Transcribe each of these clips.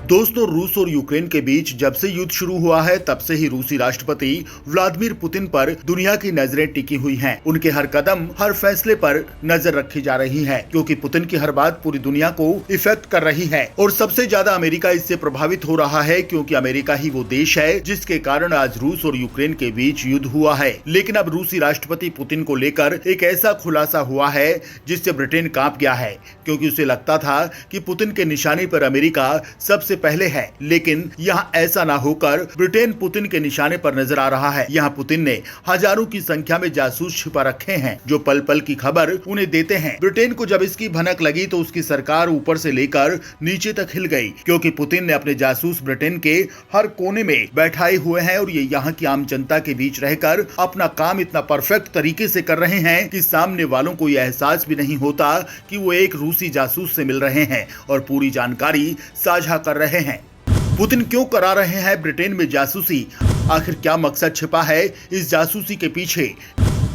दोस्तों, रूस और यूक्रेन के बीच जब से युद्ध शुरू हुआ है तब से ही रूसी राष्ट्रपति व्लादिमीर पुतिन पर दुनिया की नजरें टिकी हुई हैं। उनके हर कदम, हर फैसले पर नजर रखी जा रही है, क्योंकि पुतिन की हर बात पूरी दुनिया को इफेक्ट कर रही है। और सबसे ज्यादा अमेरिका इससे प्रभावित हो रहा है, क्योंकि अमेरिका ही वो देश है जिसके कारण आज रूस और यूक्रेन के बीच युद्ध हुआ है। लेकिन अब रूसी राष्ट्रपति पुतिन को लेकर एक ऐसा खुलासा हुआ है जिससे ब्रिटेन कांप गया है, क्योंकि उसे लगता था कि पुतिन के निशाने पर अमेरिका सबसे पहले है। लेकिन यहाँ ऐसा ना होकर ब्रिटेन पुतिन के निशाने पर नजर आ रहा है। यहाँ पुतिन ने हजारों की संख्या में जासूस छिपा रखे हैं जो पल पल की खबर उन्हें देते हैं। ब्रिटेन को जब इसकी भनक लगी तो उसकी सरकार ऊपर से लेकर नीचे तक हिल गई, क्योंकि पुतिन ने अपने जासूस ब्रिटेन के हर कोने में बैठाए हुए हैं और ये यहाँ की आम जनता के बीच रहकर अपना काम इतना परफेक्ट तरीके से कर रहे हैं कि सामने वालों को यह एहसास भी नहीं होता कि वो एक रूसी जासूस से मिल रहे हैं और पूरी जानकारी साझा कर रहे हैं। पुतिन क्यों करा रहे हैं ब्रिटेन में जासूसी? आखिर क्या मकसद छिपा है इस जासूसी के पीछे?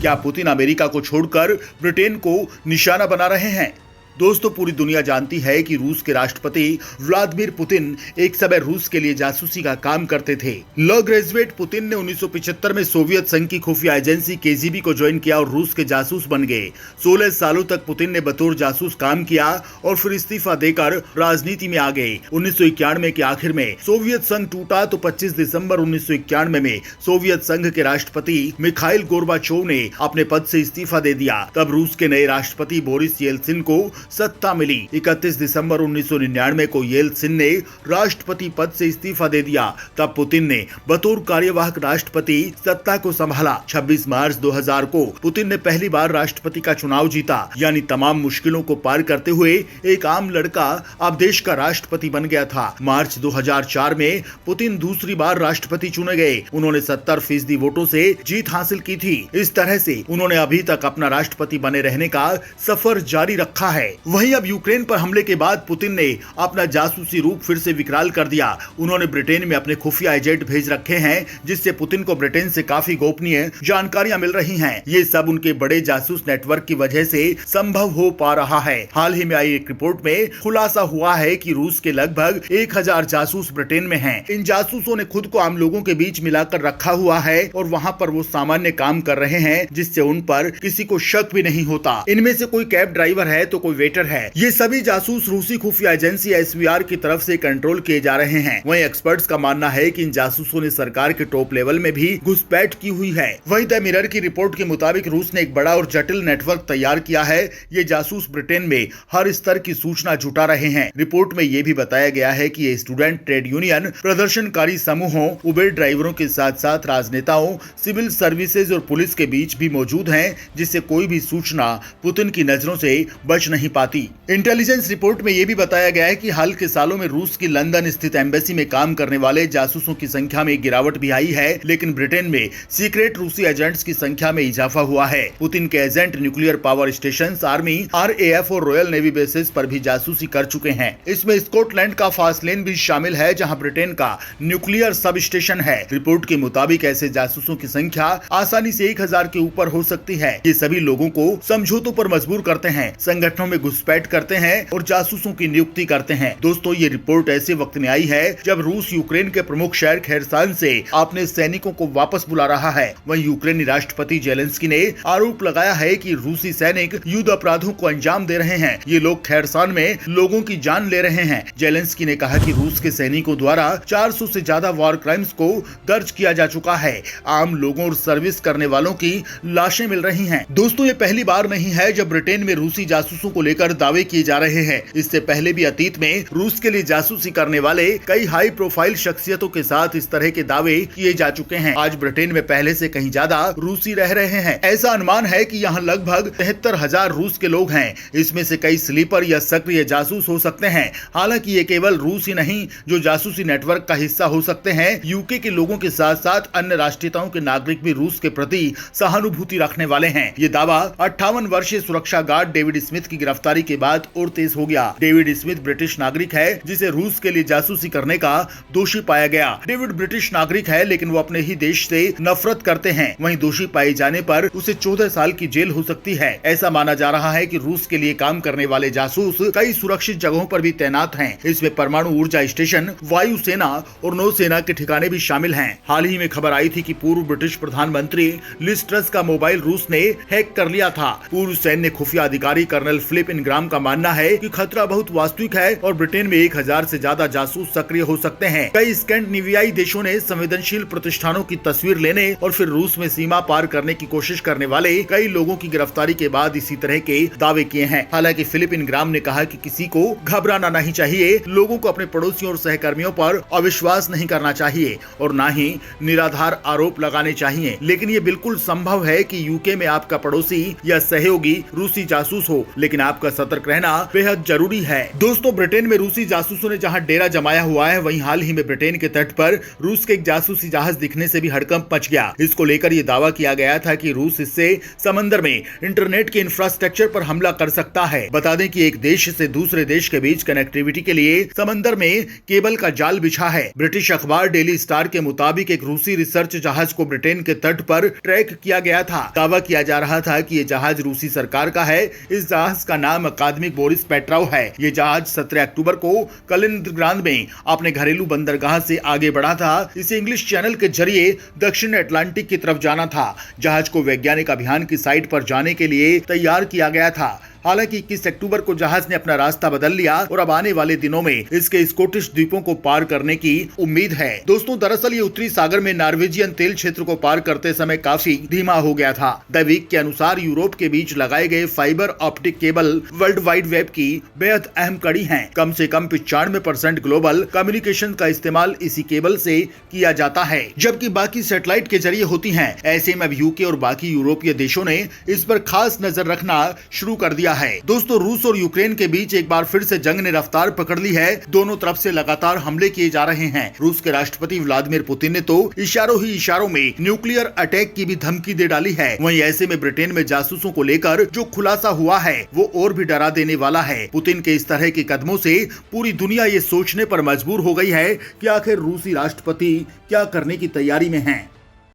क्या पुतिन अमेरिका को छोड़कर ब्रिटेन को निशाना बना रहे हैं? दोस्तों, पूरी दुनिया जानती है कि रूस के राष्ट्रपति व्लादिमीर पुतिन एक समय रूस के लिए जासूसी का काम करते थे। लॉ ग्रेजुएट पुतिन ने 1975 में सोवियत संघ की खुफिया एजेंसी केजीबी को ज्वाइन किया और रूस के जासूस बन गए। 16 सालों तक पुतिन ने बतौर जासूस काम किया और फिर इस्तीफा देकर राजनीति में आ गए। 1991 के आखिर में सोवियत संघ टूटा तो 25 दिसंबर 1991 में सोवियत संघ के राष्ट्रपति मिखाइल गोर्बाचोव ने अपने पद से इस्तीफा दे दिया। तब रूस के नए राष्ट्रपति बोरिस येल्त्सिन को सत्ता मिली। 31 दिसंबर 1999 को येल्त्सिन ने राष्ट्रपति पद से इस्तीफा दे दिया। तब पुतिन ने बतौर कार्यवाहक राष्ट्रपति सत्ता को संभाला। 26 मार्च 2000 को पुतिन ने पहली बार राष्ट्रपति का चुनाव जीता, यानी तमाम मुश्किलों को पार करते हुए एक आम लड़का अब देश का राष्ट्रपति बन गया था। मार्च 2004 में पुतिन दूसरी बार राष्ट्रपति चुने गए। उन्होंने 70% वोटों से जीत हासिल की थी। इस तरह से उन्होंने अभी तक अपना राष्ट्रपति बने रहने का सफर जारी रखा है। वहीं अब यूक्रेन पर हमले के बाद पुतिन ने अपना जासूसी रूप फिर से विकराल कर दिया। उन्होंने ब्रिटेन में अपने खुफिया एजेंट भेज रखे हैं, जिससे पुतिन को ब्रिटेन से काफी गोपनीय जानकारियां मिल रही हैं। ये सब उनके बड़े जासूस नेटवर्क की वजह से संभव हो पा रहा है। हाल ही में आई एक रिपोर्ट में खुलासा हुआ है कि रूस के लगभग 1000 जासूस ब्रिटेन में हैं। इन जासूसों ने खुद को आम लोगों के बीच मिलाकर रखा हुआ है और वहाँ पर वो सामान्य काम कर रहे हैं, जिससे उन पर किसी को शक भी नहीं होता। इनमें से कोई कैब ड्राइवर है तो कोई वेटर है। ये सभी जासूस रूसी खुफिया एजेंसी एसवीआर की तरफ से कंट्रोल किए जा रहे हैं। वहीं एक्सपर्ट्स का मानना है कि इन जासूसों ने सरकार के टॉप लेवल में भी घुसपैठ की हुई है। वहीं द मिरर की रिपोर्ट के मुताबिक रूस ने एक बड़ा और जटिल नेटवर्क तैयार किया है। ये जासूस ब्रिटेन में हर स्तर की सूचना जुटा रहे हैं। रिपोर्ट में ये भी बताया गया है कि ये स्टूडेंट, ट्रेड यूनियन, प्रदर्शनकारी समूहों, उबेर ड्राइवरों के साथ साथ राजनेताओं, सिविल सर्विसेज और पुलिस के बीच भी मौजूद हैं, जिससे कोई भी सूचना पुतिन की नजरों से बच नहीं पाती। इंटेलिजेंस रिपोर्ट में यह भी बताया गया है कि हाल के सालों में रूस की लंदन स्थित एम्बेसी में काम करने वाले जासूसों की संख्या में गिरावट भी आई है, लेकिन ब्रिटेन में सीक्रेट रूसी एजेंट्स की संख्या में इजाफा हुआ है। पुतिन के agent nuclear power station, army, RAF और रॉयल नेवी बेसिस पर भी जासूसी कर चुके हैं। इसमें स्कॉटलैंड का फास्टलेन भी शामिल है, जहां ब्रिटेन का न्यूक्लियर सब स्टेशन है। रिपोर्ट के मुताबिक ऐसे जासूसों की संख्या आसानी से 1000 के ऊपर हो सकती है। ये सभी लोगों को समझौतों पर मजबूर करते हैं, संगठनों में घुसपैठ करते हैं और जासूसों की नियुक्ति करते हैं। दोस्तों, ये रिपोर्ट ऐसे वक्त में आई है जब रूस यूक्रेन के प्रमुख शहर खेरसान से अपने सैनिकों को वापस बुला रहा है। वहीं यूक्रेनी राष्ट्रपति जेलेंस्की ने आरोप लगाया है कि रूसी सैनिक युद्ध अपराधों को अंजाम दे रहे हैं। ये लोग खेरसान में लोगों की जान ले रहे हैं। जेलेंस्की ने कहा कि रूस के सैनिकों द्वारा 400 से ज्यादा वॉर क्राइम्स को दर्ज किया जा चुका है। आम लोगों और सर्विस करने वालों की लाशें मिल रही हैं। दोस्तों, ये पहली बार नहीं है जब ब्रिटेन में रूसी जासूसों को लेकर दावे किए जा रहे हैं। इससे पहले भी अतीत में रूस के लिए जासूसी करने वाले कई हाई प्रोफाइल शख्सियतों के साथ इस तरह के दावे किए जा चुके हैं। आज ब्रिटेन में पहले से कहीं ज्यादा रूसी रह रहे हैं। ऐसा अनुमान है कि यहाँ लगभग 73,000 रूस के लोग हैं। इसमें से कई स्लीपर या सक्रिय जासूस हो सकते हैं। हालांकि ये केवल रूस ही नहीं जो जासूसी नेटवर्क का हिस्सा हो सकते हैं। यूके के लोगों के साथ साथ अन्य राष्ट्रीयताओं के नागरिक भी रूस के प्रति सहानुभूति रखने वाले हैं। ये दावा 58 वर्षीय सुरक्षा गार्ड डेविड स्मिथ की गिरफ्तारी गिरफ्तारी के बाद और तेज हो गया। डेविड स्मिथ ब्रिटिश नागरिक है जिसे रूस के लिए जासूसी करने का दोषी पाया गया। डेविड ब्रिटिश नागरिक है लेकिन वो अपने ही देश से नफरत करते हैं। वहीं दोषी पाए जाने पर उसे 14 साल की जेल हो सकती है। ऐसा माना जा रहा है कि रूस के लिए काम करने वाले जासूस कई सुरक्षित जगहों पर भी तैनात हैं। इसमें परमाणु ऊर्जा स्टेशन, वायुसेना और नौसेना के ठिकाने भी शामिल हैं। हाल ही में खबर आई थी कि पूर्व ब्रिटिश प्रधानमंत्री लिज ट्रस का मोबाइल रूस ने हैक कर लिया था। पूर्व सैन्य खुफिया अधिकारी कर्नल फिलिप इनग्राम का मानना है कि खतरा बहुत वास्तविक है और ब्रिटेन में 1000 से ज्यादा जासूस सक्रिय हो सकते हैं। कई स्कैंडिनेवियाई देशों ने संवेदनशील प्रतिष्ठानों की तस्वीर लेने और फिर रूस में सीमा पार करने की कोशिश करने वाले कई लोगों की गिरफ्तारी के बाद इसी तरह के दावे किए हैं। हालांकि फिलिप इनग्राम ने कहा कि किसी को घबराना नहीं चाहिए, लोगों को अपने पड़ोसियों और सहकर्मियों पर अविश्वास नहीं करना चाहिए और न ही निराधार आरोप लगाने चाहिए। लेकिन ये बिल्कुल संभव है कि यूके में आपका पड़ोसी या सहयोगी रूसी जासूस हो, लेकिन आपका सतर्क रहना बेहद जरूरी है। दोस्तों, ब्रिटेन में रूसी जासूसों ने जहां डेरा जमाया हुआ है, वहीं हाल ही में ब्रिटेन के तट पर रूस के एक जासूसी जहाज दिखने से भी हड़कंप मच गया। इसको लेकर ये दावा किया गया था कि रूस इससे समंदर में इंटरनेट के इंफ्रास्ट्रक्चर पर हमला कर सकता है। बता दें कि एक देश से दूसरे देश के बीच कनेक्टिविटी के लिए समंदर में केबल का जाल बिछा है। ब्रिटिश अखबार डेली स्टार के मुताबिक एक रूसी रिसर्च जहाज को ब्रिटेन के तट पर ट्रैक किया गया था। दावा किया जा रहा था कि ये जहाज रूसी सरकार का है। इस जहाज का नाम अकादमिक बोरिस पेट्रोव है। ये जहाज 17 अक्टूबर को कलिनिंग्राड में अपने घरेलू बंदरगाह से आगे बढ़ा था। इसे इंग्लिश चैनल के जरिए दक्षिण अटलांटिक की तरफ जाना था। जहाज को वैज्ञानिक अभियान की साइट पर जाने के लिए तैयार किया गया था। हालांकि 21 अक्टूबर को जहाज ने अपना रास्ता बदल लिया और अब आने वाले दिनों में इसके स्कॉटिश द्वीपों को पार करने की उम्मीद है। दोस्तों, दरअसल ये उत्तरी सागर में नॉर्वेजियन तेल क्षेत्र को पार करते समय काफी धीमा हो गया था। द वीक के अनुसार यूरोप के बीच लगाए गए fibre optic cable world wide web की बेहद अहम कड़ी है। कम से कम 95% ग्लोबल कम्युनिकेशन का इस्तेमाल इसी केबल से किया जाता है, जबकि बाकी सैटेलाइट के जरिए होती है। ऐसे में अब यूके और बाकी यूरोपीय देशों ने इस पर खास नजर रखना शुरू कर दिया है। दोस्तों, रूस और यूक्रेन के बीच एक बार फिर से जंग ने रफ्तार पकड़ ली है। दोनों तरफ से लगातार हमले किए जा रहे हैं। रूस के राष्ट्रपति व्लादिमीर पुतिन ने तो इशारों ही इशारों में न्यूक्लियर अटैक की भी धमकी दे डाली है। वहीं ऐसे में ब्रिटेन में जासूसों को लेकर जो खुलासा हुआ है वो और भी डरा देने वाला है। पुतिन के इस तरह के कदमों से पूरी दुनिया ये सोचने पर मजबूर हो गई है कि आखिर रूसी राष्ट्रपति क्या करने की तैयारी में हैं।